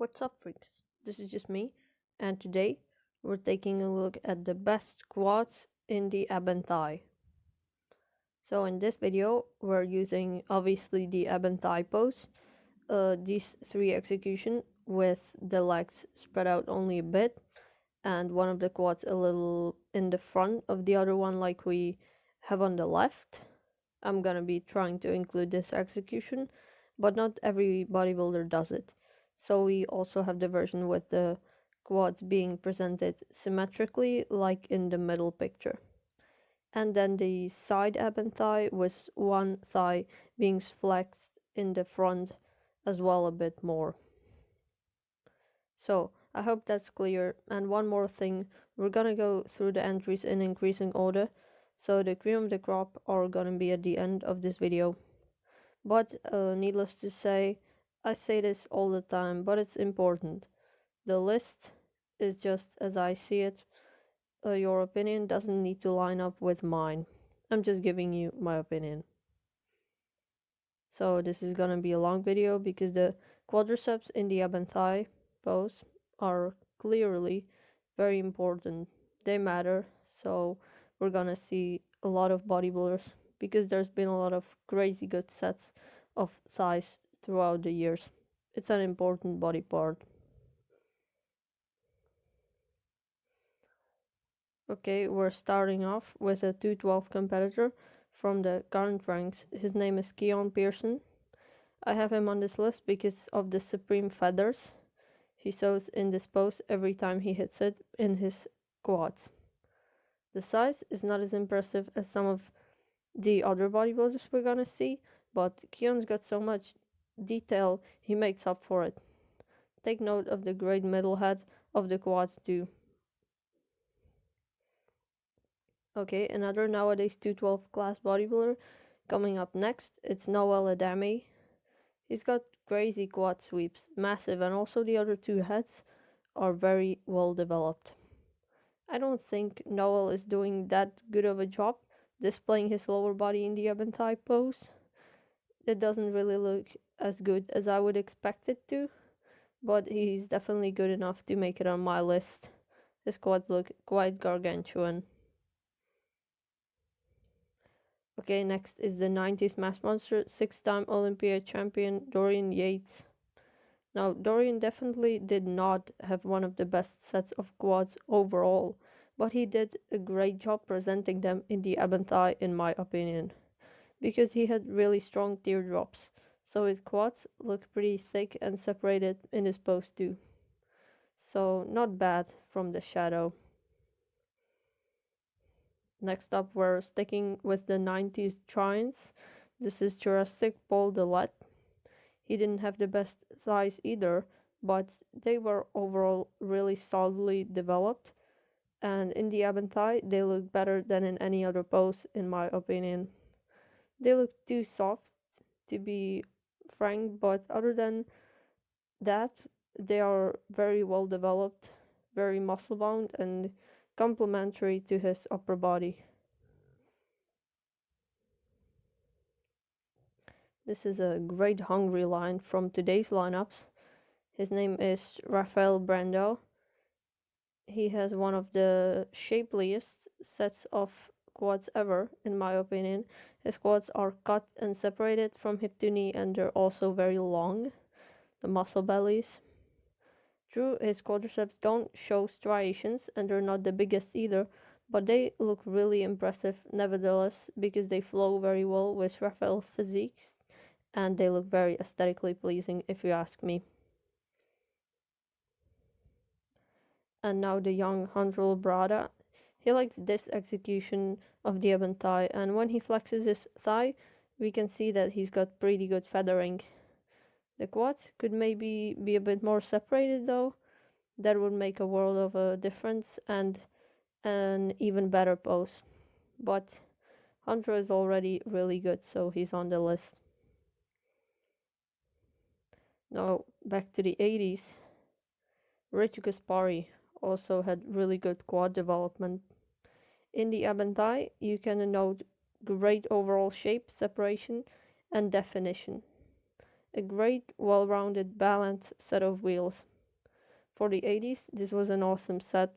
What's up, freaks? This is just me, and today we're taking a look at the best quads in the Ab&thigh. So in this video, we're using obviously the Ab&thigh pose, these three execution with the legs spread out only a bit, and one of the quads a little in the front of the other one like we have on the left. I'm gonna be trying to include this execution, but not every bodybuilder does it. So we also have the version with the quads being presented symmetrically, like in the middle picture. And then the side ab and thigh with one thigh being flexed in the front as well a bit more. So I hope that's clear. And one more thing, we're gonna go through the entries in increasing order, so the cream of the crop are gonna be at the end of this video. But needless to say, I say this all the time, but it's important. The list is just as I see it. Your opinion doesn't need to line up with mine. I'm just giving you my opinion. So this is gonna be a long video because the quadriceps in the ab and thigh pose are clearly very important. They matter, so we're gonna see a lot of bodybuilders because there's been a lot of crazy good sets of thighs throughout the years. It's an important body part. Okay, we're starting off with a 212 competitor from the current ranks. His name is Keon Pearson. I have him on this list because of the supreme feathers he shows in this pose every time he hits it in his quads. The size is not as impressive as some of the other bodybuilders we're gonna see, but Keon's got so much detail he makes up for it. Take note of the great middle head of the quads too. Okay, another nowadays 212 class bodybuilder coming up next, it's Noel Adami. He's got crazy quad sweeps, massive, and also the other two heads are very well developed. I don't think Noel is doing that good of a job displaying his lower body in the ab&thigh pose. It doesn't really look as good as I would expect it to, but he's definitely good enough to make it on my list. His quads look quite gargantuan. Okay, next is the 90s mass monster, 6-time Olympia champion Dorian Yates. Now, Dorian definitely did not have one of the best sets of quads overall, but he did a great job presenting them in the ab&thigh in my opinion, because he had really strong teardrops, so his quads look pretty thick and separated in his pose too. So not bad from the shadow. Next up, we're sticking with the 90s giants. This is Jurassic Paul Delat. He didn't have the best thighs either, but they were overall really solidly developed, and in the ab and thigh they look better than in any other pose in my opinion. They look too soft to be frank, but other than that they are very well developed, very muscle bound, and complementary to his upper body. This is a great hungry line from today's lineups. His name is Raphael Brando. He has one of the shapeliest sets of quads ever, in my opinion. His quads are cut and separated from hip to knee, and they're also very long, the muscle bellies. True, his quadriceps don't show striations, and they're not the biggest either, but they look really impressive nevertheless, because they flow very well with Raphael's physiques, and they look very aesthetically pleasing if you ask me. And now the young Handrul Brada. He likes this execution of the ab thigh, and when he flexes his thigh, we can see that he's got pretty good feathering. The quads could maybe be a bit more separated though. That would make a world of a difference and an even better pose. But Hunter is already really good, so he's on the list. Now back to the 80s. Richie Kaspari also had really good quad development. In the ab&thigh, you can note great overall shape, separation, and definition. A great, well-rounded, balanced set of wheels. For the 80s, this was an awesome set,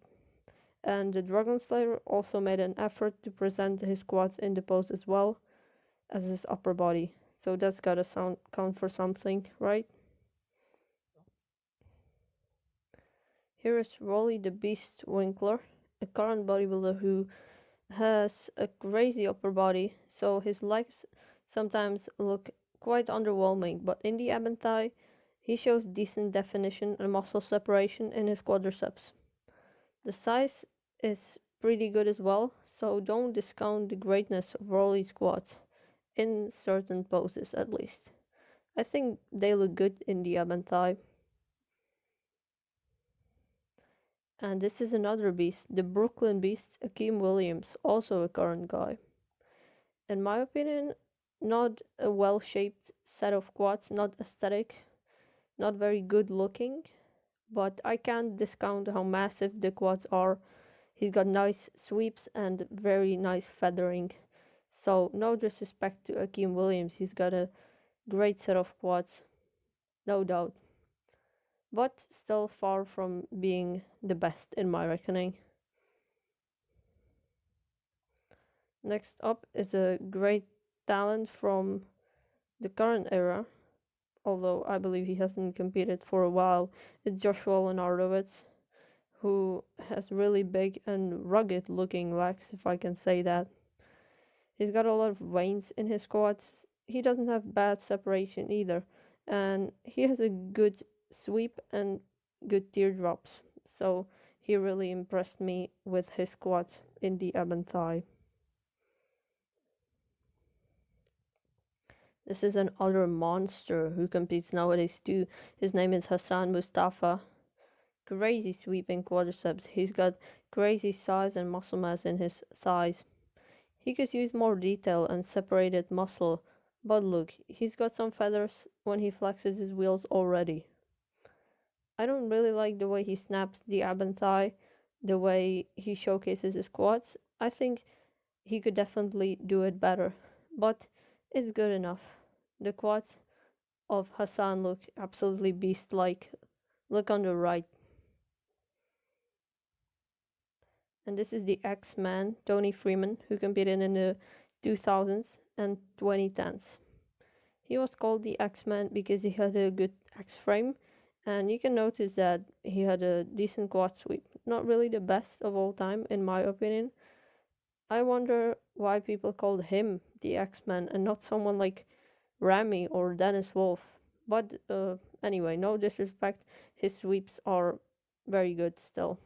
and the Dragon Slayer also made an effort to present his quads in the pose as well as his upper body. So that's gotta count for something, right? Here is Rolly the Beast Winkler, a current bodybuilder who has a crazy upper body, so his legs sometimes look quite underwhelming, but in the Ab&thigh, he shows decent definition and muscle separation in his quadriceps. The size is pretty good as well, so don't discount the greatness of Rolly's quads, in certain poses at least. I think they look good in the Ab&thigh. And this is another beast, the Brooklyn Beast, Akeem Williams, also a current guy. In my opinion, not a well-shaped set of quads, not aesthetic, not very good looking, but I can't discount how massive the quads are. He's got nice sweeps and very nice feathering. So no disrespect to Akeem Williams, he's got a great set of quads, no doubt. But still far from being the best in my reckoning. Next up is a great talent from the current era, although I believe he hasn't competed for a while. It's Joshua Lenardowitz, who has really big and rugged looking legs, if I can say that. He's got a lot of veins in his quads. He doesn't have bad separation either, and he has a good sweep and good teardrops. So he really impressed me with his quads in the Ab&thigh. This is another monster who competes nowadays too. His name is Hassan Mustafa. Crazy sweeping quadriceps. He's got crazy size and muscle mass in his thighs. He could use more detail and separated muscle, but look, he's got some feathers when he flexes his wheels already. I don't really like the way he snaps the Ab&thigh, the way he showcases his quads. I think he could definitely do it better, but it's good enough. The quads of Hassan look absolutely beast-like. Look on the right. And this is the X-Man, Tony Freeman, who competed in the 2000s and 2010s. He was called the X-Man because he had a good X-frame, and you can notice that he had a decent quad sweep. Not really the best of all time, in my opinion. I wonder why people called him the X-Man and not someone like Ramy or Dennis Wolfe. But anyway, no disrespect, his sweeps are very good still.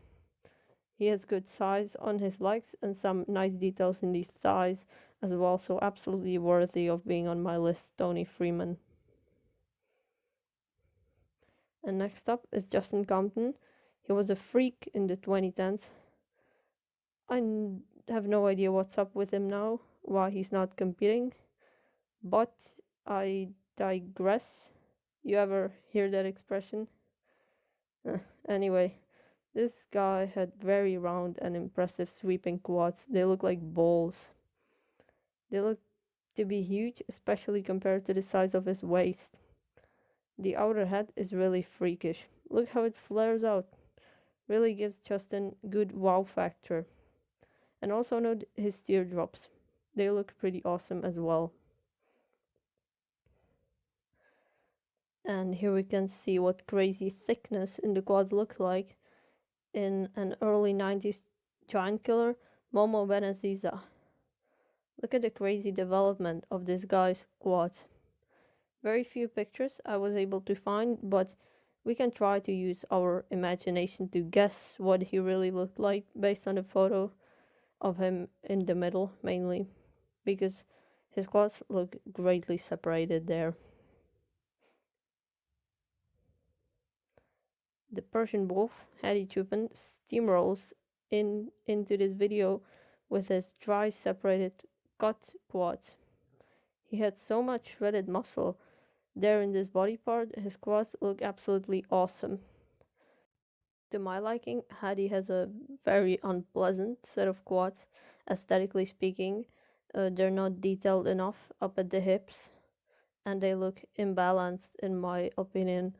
He has good size on his legs and some nice details in the thighs as well, so absolutely worthy of being on my list, Tony Freeman. And next up is Justin Compton. He was a freak in the 2010s. Have no idea what's up with him now, why he's not competing, but I digress. You ever hear that expression? Anyway, this guy had very round and impressive sweeping quads. They look like balls. They look to be huge, especially compared to the size of his waist. The outer head is really freakish. Look how it flares out. Really gives Justin good wow factor. And also note his teardrops. They look pretty awesome as well. And here we can see what crazy thickness in the quads looks like in an early 90s giant killer, Momo Benaziza. Look at the crazy development of this guy's quads. Very few pictures I was able to find, but we can try to use our imagination to guess what he really looked like based on the photo of him in the middle mainly, because his quads look greatly separated there. The Persian Wolf, Hadi Chupin, steamrolls into this video with his dry separated cut quads. He had so much shredded muscle there in this body part, his quads look absolutely awesome. To my liking, Hadi has a very unpleasant set of quads, aesthetically speaking. They're not detailed enough up at the hips, and they look imbalanced in my opinion.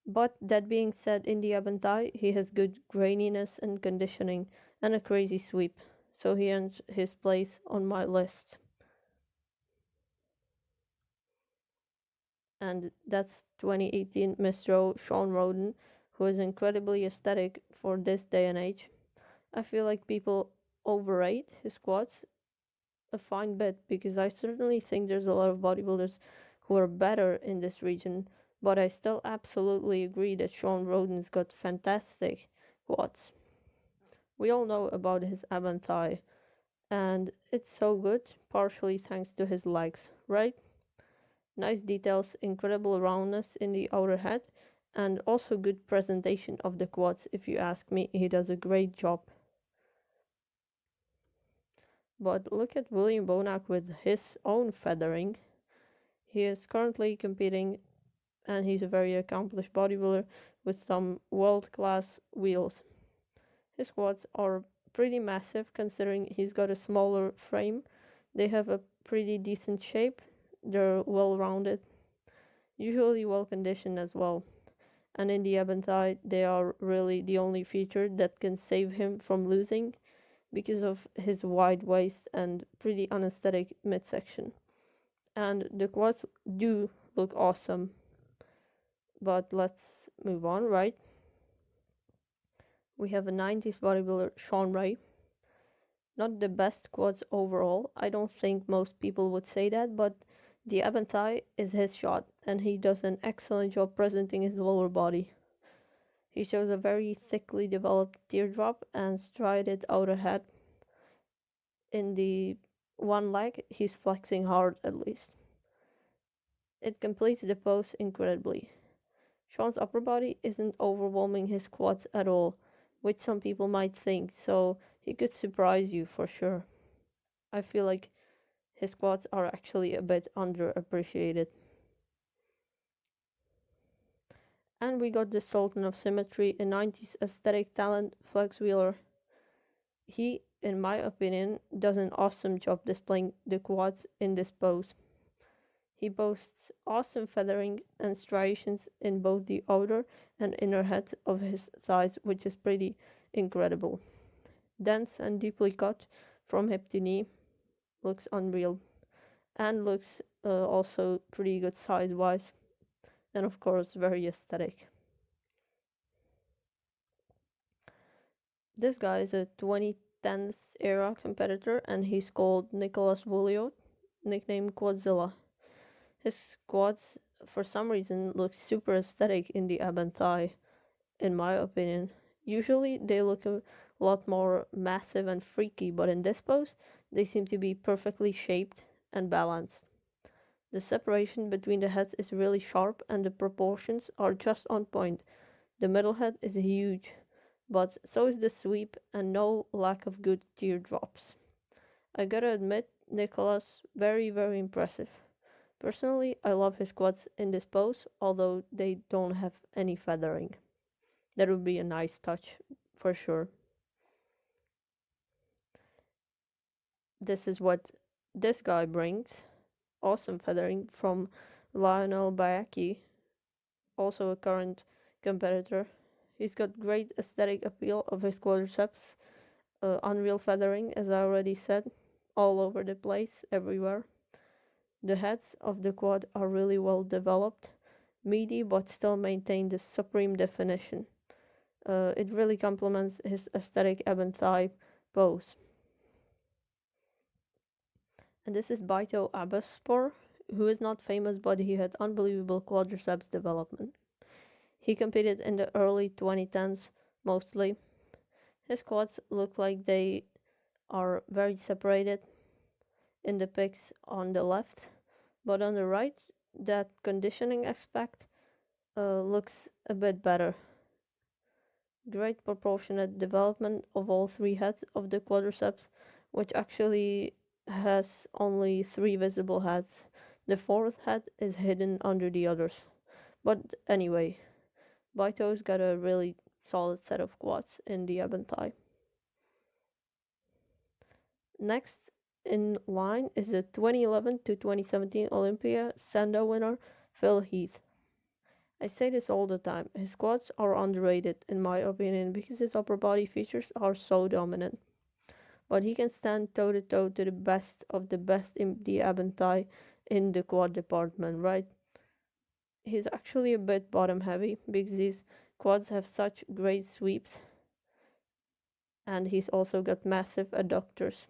But that being said, in the Ab&thigh, he has good graininess and conditioning and a crazy sweep, so he earns his place on my list. And that's 2018 Mistro Sean Roden, who is incredibly aesthetic for this day and age. I feel like people overrate his quads a fine bit because I certainly think there's a lot of bodybuilders who are better in this region, but I still absolutely agree that Sean Roden's got fantastic quads. We all know about his Ab&thigh, and it's so good, partially thanks to his legs, right? Nice details, incredible roundness in the outer head, and also good presentation of the quads. If you ask me, he does a great job. But look at William Bonak with his own feathering. He is currently competing, and he's a very accomplished bodybuilder with some world-class wheels. His quads are pretty massive considering he's got a smaller frame. They have a pretty decent shape. They're well rounded, usually well conditioned as well. And in the Ab&thigh, they are really the only feature that can save him from losing because of his wide waist and pretty unaesthetic midsection. And the quads do look awesome. But let's move on, right? We have a 90s bodybuilder, Sean Ray. Not the best quads overall. I don't think most people would say that, but the Ab&thigh is his shot, and he does an excellent job presenting his lower body. He shows a very thickly developed teardrop and striated outer head. In the one leg, he's flexing hard at least. It completes the pose incredibly. Sean's upper body isn't overwhelming his quads at all, which some people might think, so he could surprise you for sure. I feel like his quads are actually a bit underappreciated. And we got the Sultan of Symmetry, a 90s aesthetic talent, Flex Wheeler. He, in my opinion, does an awesome job displaying the quads in this pose. He boasts awesome feathering and striations in both the outer and inner heads of his thighs, which is pretty incredible. Dense and deeply cut from hip to knee, looks unreal, and looks also pretty good size wise, and of course very aesthetic. This guy is a 2010s era competitor, and he's called Nicolas Bullio, nicknamed Quadzilla. His quads, for some reason, look super aesthetic in the Ab&thigh, in my opinion. Usually they look a lot more massive and freaky, but in this pose, they seem to be perfectly shaped and balanced. The separation between the heads is really sharp and the proportions are just on point. The middle head is huge, but so is the sweep and no lack of good teardrops. I gotta admit, Nicolas, very, very impressive. Personally, I love his quads in this pose, although they don't have any feathering. That would be a nice touch, for sure. This is what this guy brings. Awesome feathering from Lionel Bayaki, also a current competitor. He's got great aesthetic appeal of his quadriceps, unreal feathering, as I already said, all over the place, everywhere. The heads of the quad are really well developed, meaty, but still maintain the supreme definition. It really complements his aesthetic Ab&thigh pose. And this is Baito Abaspor, who is not famous, but he had unbelievable quadriceps development. He competed in the early 2010s mostly. His quads look like they are very separated in the pics on the left, but on the right, that conditioning aspect looks a bit better. Great proportionate development of all three heads of the quadriceps, which actually has only three visible heads. The fourth head is hidden under the others. But anyway, Baito's got a really solid set of quads in the Ab&thigh. Next in line is the 2011 to 2017 Olympia Sanda winner, Phil Heath. I say this all the time, his quads are underrated in my opinion because his upper body features are so dominant. But he can stand toe to toe to the best of the best in the Ab&thigh in the quad department, right? He's actually a bit bottom heavy because his quads have such great sweeps, and he's also got massive adductors.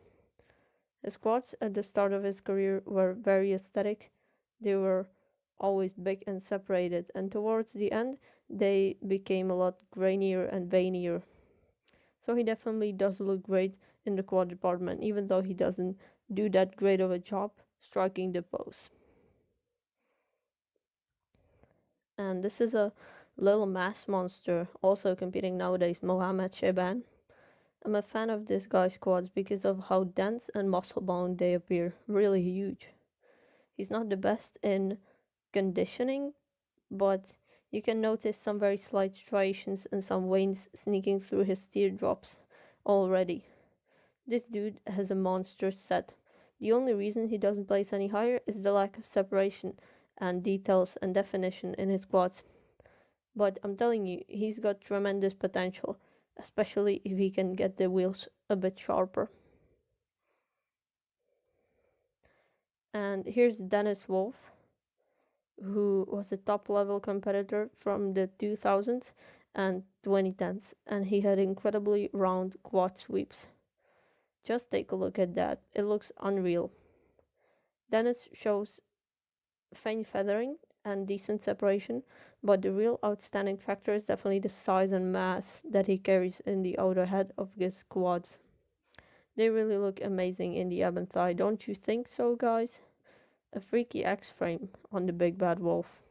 His quads at the start of his career were very aesthetic. They were always big and separated, and towards the end, they became a lot grainier and veinier. So he definitely does look great in the quad department, even though he doesn't do that great of a job striking the pose. And this is a little mass monster, also competing nowadays, Mohammed Shaban. I'm a fan of this guy's quads because of how dense and muscle bound they appear, really huge. He's not the best in conditioning, but you can notice some very slight striations and some veins sneaking through his teardrops already. This dude has a monstrous set. The only reason he doesn't place any higher is the lack of separation and details and definition in his quads. But I'm telling you, he's got tremendous potential, especially if he can get the wheels a bit sharper. And here's Dennis Wolfe, who was a top level competitor from the 2000s and 2010s, and he had incredibly round quad sweeps. Just take a look at that, it looks unreal. Dennis shows fine feathering and decent separation, but the real outstanding factor is definitely the size and mass that he carries in the outer head of his quads. They really look amazing in the Ab&thigh, don't you think so, guys? A freaky X-frame on the big bad wolf.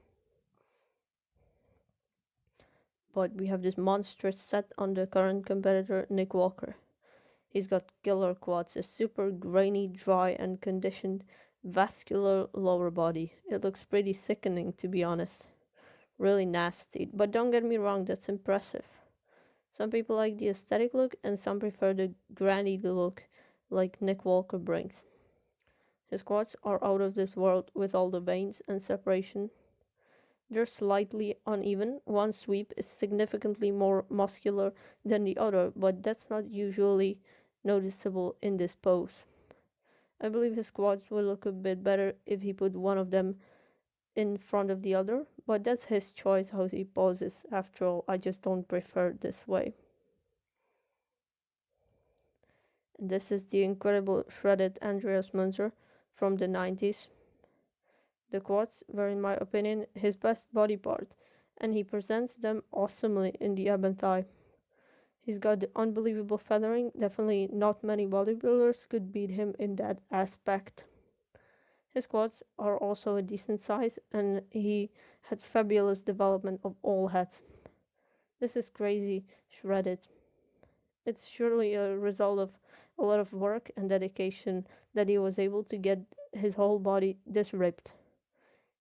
But we have this monstrous set on the current competitor, Nick Walker. He's got killer quads, a super grainy, dry and conditioned vascular lower body. It looks pretty sickening, to be honest. Really nasty, but don't get me wrong, that's impressive. Some people like the aesthetic look and some prefer the granny look like Nick Walker brings. His quads are out of this world with all the veins and separation. They're slightly uneven. One sweep is significantly more muscular than the other, but that's not usually noticeable in this pose. I believe his quads would look a bit better if he put one of them in front of the other, but that's his choice how he poses. After all, I just don't prefer this way. And this is the incredible shredded Andreas Munzer from the 90s. The quads were, in my opinion, his best body part, and he presents them awesomely in the Ab&thigh. He's got the unbelievable feathering, definitely not many bodybuilders could beat him in that aspect. His quads are also a decent size, and he had fabulous development of all heads. This is crazy shredded. It's surely a result of a lot of work and dedication that he was able to get his whole body this ripped.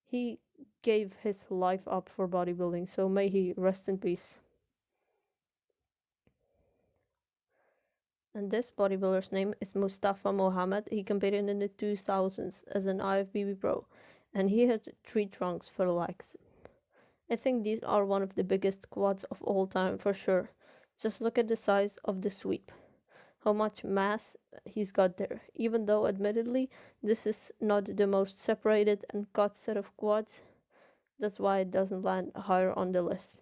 He gave his life up for bodybuilding, so may he rest in peace. And this bodybuilder's name is Mustafa Mohammed. He competed in the 2000s as an IFBB pro, and he had 3 trunks for legs. I think these are one of the biggest quads of all time for sure. Just look at the size of the sweep. How much mass he's got there. Even though admittedly this is not the most separated and cut set of quads, that's why it doesn't land higher on the list.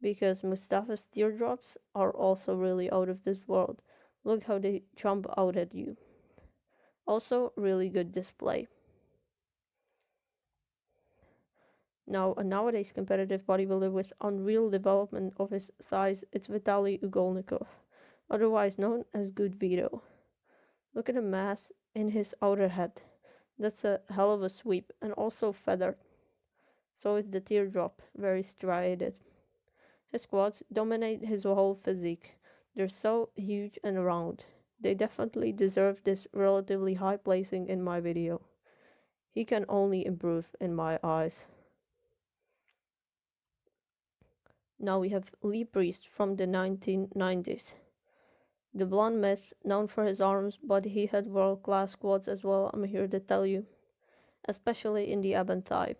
Because Mustafa's teardrops are also really out of this world. Look how they jump out at you. Also, really good display. Now, a nowadays competitive bodybuilder with unreal development of his thighs, it's Vitaly Ugolnikov, otherwise known as Good Vito. Look at the mass in his outer head. That's a hell of a sweep, and also feathered. So is the teardrop, very striated. His quads dominate his whole physique. They're so huge and round. They definitely deserve this relatively high placing in my video. He can only improve in my eyes. Now we have Lee Priest from the 1990s. The blonde myth, known for his arms, but he had world-class quads as well, I'm here to tell you, especially in the Ab&thigh.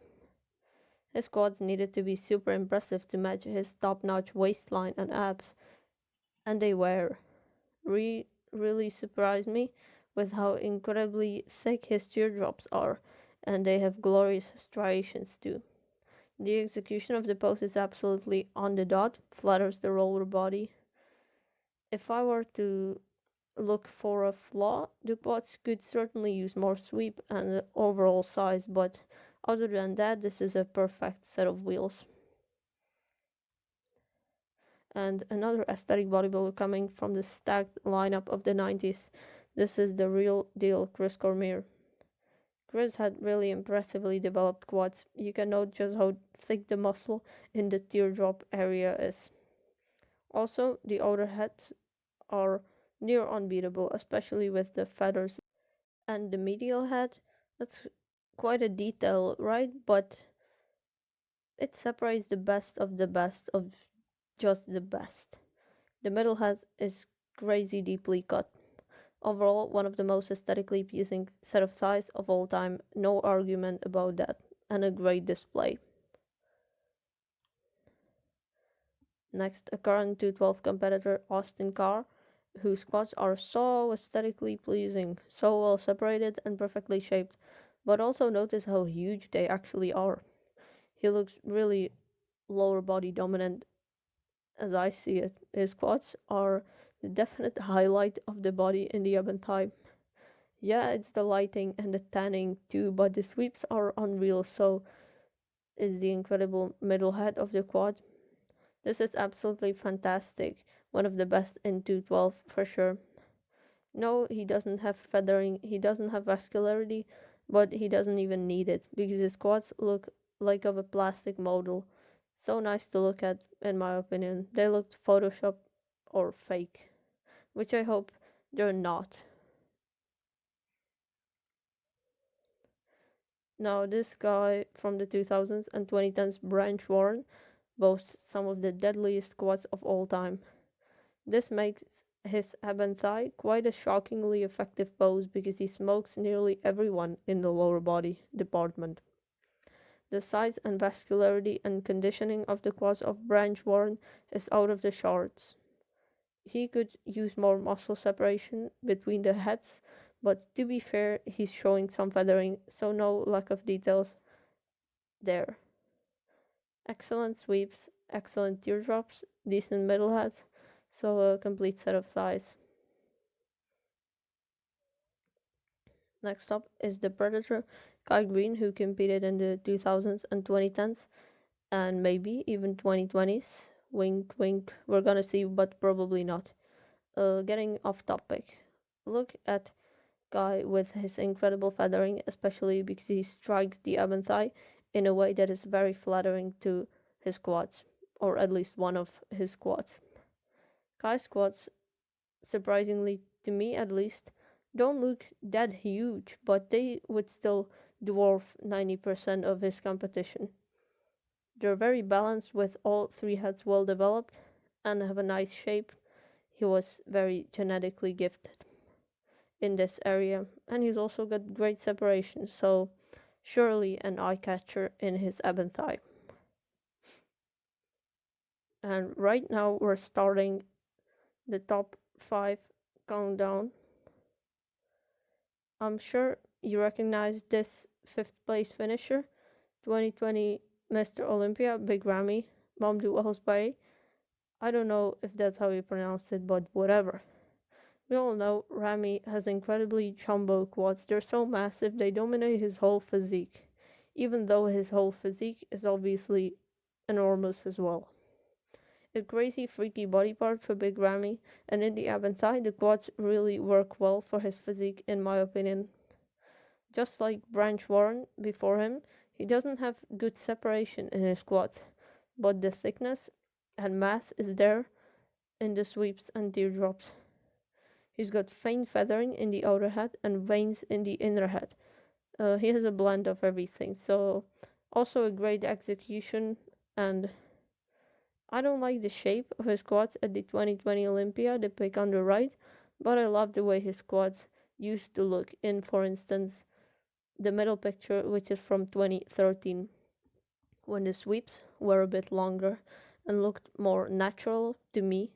His quads needed to be super impressive to match his top-notch waistline and abs, and they were. Really surprised me with how incredibly thick his teardrops are, and they have glorious striations too. The execution of the pose is absolutely on the dot, flatters the lower body. If I were to look for a flaw, the quads could certainly use more sweep and overall size, but other than that, this is a perfect set of wheels. And another aesthetic bodybuilder coming from the stacked lineup of the 90s. This is the real deal Chris Cormier. Chris had really impressively developed quads. You can note just how thick the muscle in the teardrop area is. Also, the outer heads are near unbeatable, especially with the feathers. And the medial head, that's quite a detail, right? But it separates the best of just the best. The middle head is crazy deeply cut. Overall, one of the most aesthetically pleasing set of thighs of all time, no argument about that, and a great display. Next, a current 212 competitor, Austin Carr, whose quads are so aesthetically pleasing, so well separated and perfectly shaped, but also notice how huge they actually are. He looks really lower body dominant as I see it. His quads are the definite highlight of the body in the Ab&thigh. Yeah, it's the lighting and the tanning too, but the sweeps are unreal, so is the incredible middle head of the quad. This is absolutely fantastic. One of the best in 212 for sure. No, he doesn't have feathering, he doesn't have vascularity, but he doesn't even need it because his quads look like of a plastic model. So nice to look at, in my opinion. They looked Photoshop or fake, which I hope they're not. Now, this guy from the 2000s and 2010s, Branch Warren, boasts some of the deadliest quads of all time. This makes his Ab&thigh quite a shockingly effective pose because he smokes nearly everyone in the lower body department. The size and vascularity and conditioning of the quads of Branch Warren is out of the charts. He could use more muscle separation between the heads, but to be fair, he's showing some feathering, so no lack of details there. Excellent sweeps, excellent teardrops, decent middle heads, so a complete set of thighs. Next up is the Predator, Kai Green, who competed in the 2000s and 2010s, and maybe even 2020s. Wink, wink, we're gonna see, but probably not. Getting off topic. Look at Guy with his incredible feathering, especially because he strikes the Ab&thigh in a way that is very flattering to his quads, or at least one of his quads. Guy's quads, surprisingly to me at least, don't look that huge, but they would still dwarf 90% of his competition. They're very balanced with all three heads well developed and have a nice shape. He was very genetically gifted in this area, and he's also got great separation, so surely an eye catcher in his Ab&thigh. And right now we're starting the top 5 countdown. I'm sure you recognize this 5th place finisher, 2020 Mr. Olympia, Big Ramy, Mamdou Alsbaye. I don't know if that's how you pronounce it, but whatever. We all know Ramy has incredibly jumbo quads. They're so massive they dominate his whole physique, even though his whole physique is obviously enormous as well. A crazy freaky body part for Big Ramy, and in the Ab&thigh the quads really work well for his physique in my opinion. Just like Branch Warren before him, he doesn't have good separation in his quads, but the thickness and mass is there in the sweeps and teardrops. He's got faint feathering in the outer head and veins in the inner head. He has a blend of everything, so also a great execution and I don't like the shape of his quads at the 2020 Olympia, the pic on the right, but I love the way his quads used to look in, for instance, the middle picture, which is from 2013, when the sweeps were a bit longer and looked more natural to me.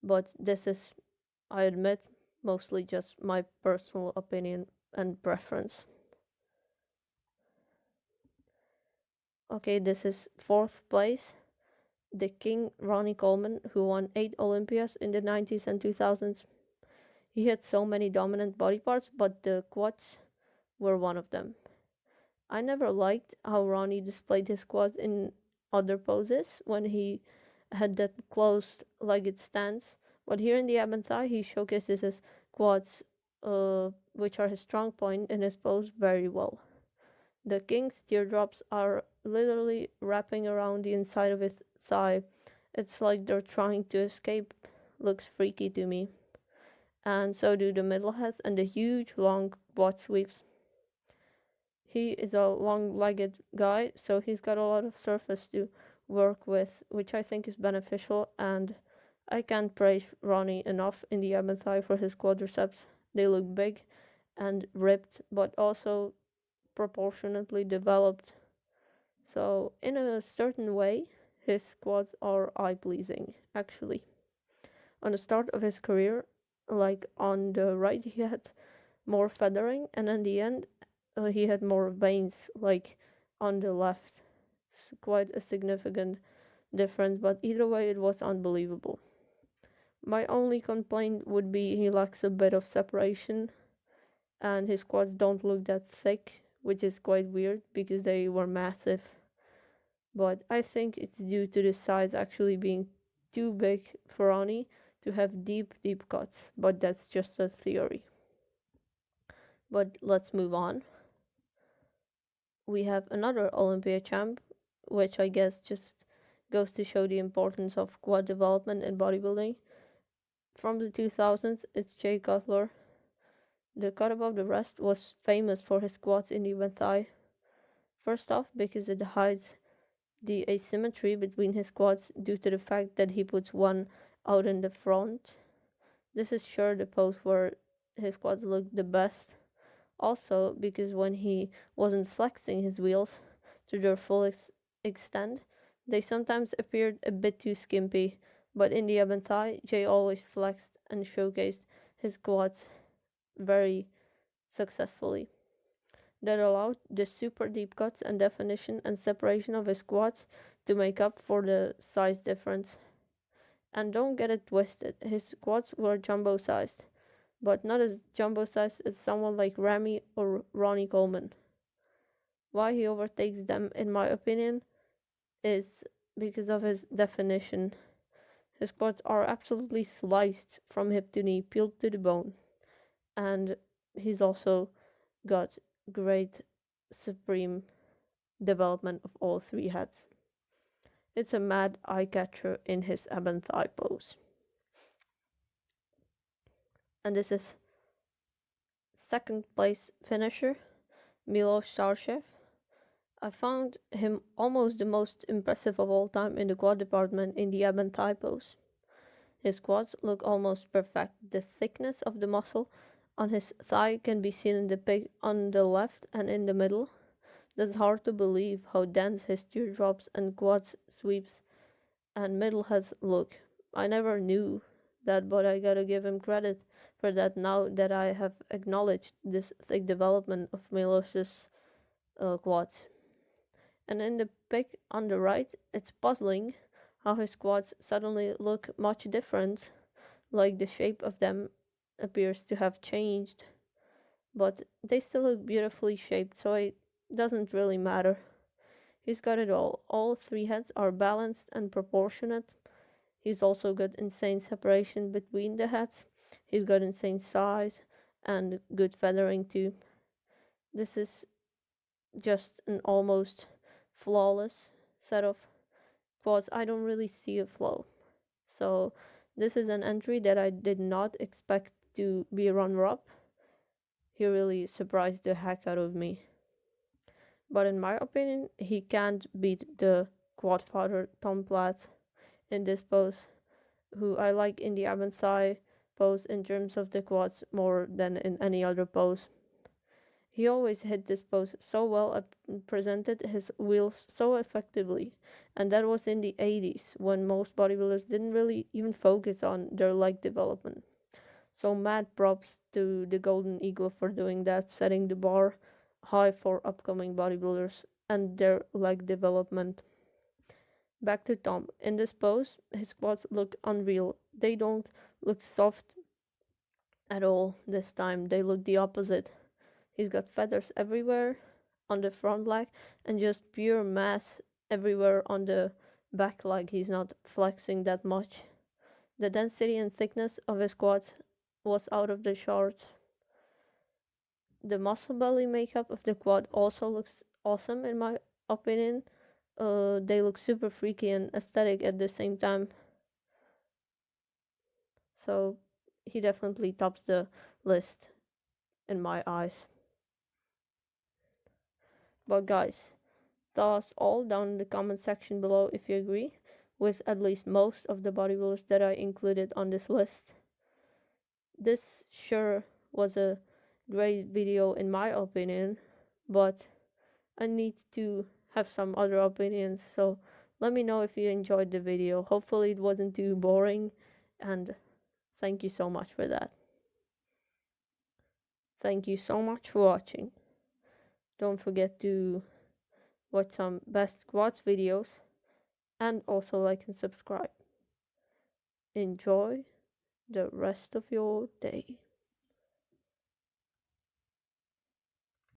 But this is, I admit, mostly just my personal opinion and preference. Okay, this is fourth place. The King Ronnie Coleman, who won 8 Olympias in the 90s and 2000s. He had so many dominant body parts, but the quads were one of them. I never liked how Ronnie displayed his quads in other poses when he had that closed legged stance, but here in the Ab&thigh he showcases his quads, which are his strong point in his pose, very well. The king's teardrops are literally wrapping around the inside of his thigh. It's like they're trying to escape. Looks freaky to me. And so do the middle heads and the huge long quad sweeps. He is a long-legged guy, so he's got a lot of surface to work with, which I think is beneficial, and I can't praise Ronnie enough in the Ab&thigh for his quadriceps. They look big and ripped, but also proportionately developed. So in a certain way, his quads are eye-pleasing, actually. On the start of his career, like on the right, he had more feathering, and in the end, he had more veins, like on the left. It's quite a significant difference, but either way, it was unbelievable. My only complaint would be he lacks a bit of separation, and his quads don't look that thick, which is quite weird because they were massive. But I think it's due to the size actually being too big for Ronnie to have deep, deep cuts, but that's just a theory. But let's move on. We have another Olympia champ, which I guess just goes to show the importance of quad development in bodybuilding. From the 2000s, it's Jay Cutler. The cut above the breast was famous for his quads in the Ab&thigh. First off, because it hides the asymmetry between his quads due to the fact that he puts one out in the front. This is sure the pose where his quads look the best. Also, because when he wasn't flexing his wheels to their full extent, they sometimes appeared a bit too skimpy, but in the Ab&thigh, Jay always flexed and showcased his quads very successfully. That allowed the super deep cuts and definition and separation of his quads to make up for the size difference. And don't get it twisted, his quads were jumbo sized, but not as jumbo sized as someone like Ramy or Ronnie Coleman. Why he overtakes them, in my opinion, is because of his definition. His quads are absolutely sliced from hip to knee, peeled to the bone. And he's also got great supreme development of all three heads. It's a mad eye catcher in his Ab&thigh pose. And this is second place finisher, Milo Starship. I found him almost the most impressive of all time in the quad department in the Ab&thigh pose. His quads look almost perfect. The thickness of the muscle on his thigh can be seen in the pic on the left and in the middle. That's hard to believe how dense his teardrops and quads sweeps and middle heads look. I never knew that, but I gotta give him credit for that now that I have acknowledged this thick development of Milos's quads. And in the pic on the right, it's puzzling how his quads suddenly look much different, like the shape of them appears to have changed, but they still look beautifully shaped, so it doesn't really matter. He's got it all. All three heads are balanced and proportionate. He's also got insane separation between the heads. He's got insane size and good feathering too. This is just an almost flawless set of quads. I don't really see a flaw. So this is an entry that I did not expect to be a runner-up. He really surprised the heck out of me. But in my opinion, he can't beat the quad father Tom Platz. in this pose, who I like in the Ab&thigh pose in terms of the quads more than in any other pose. He always hit this pose so well and presented his wheels so effectively, and that was in the 80s when most bodybuilders didn't really even focus on their leg development. So mad props to the Golden Eagle for doing that, setting the bar high for upcoming bodybuilders and their leg development. Back to Tom. In this pose, his quads look unreal. They don't look soft at all this time, they look the opposite. He's got feathers everywhere on the front leg and just pure mass everywhere on the back leg. He's not flexing that much. The density and thickness of his quads was out of the charts. The muscle belly makeup of the quad also looks awesome in my opinion. They look super freaky and aesthetic at the same time. So he definitely tops the list in my eyes. But guys, tell us all down in the comment section below if you agree with at least most of the bodybuilders that I included on this list. This sure was a great video in my opinion, but I need to have some other opinions, so let me know if you enjoyed the video. Hopefully it wasn't too boring, and thank you so much for that. Thank you so much for watching. Don't forget to watch some best quads videos and also like and subscribe. Enjoy the rest of your day.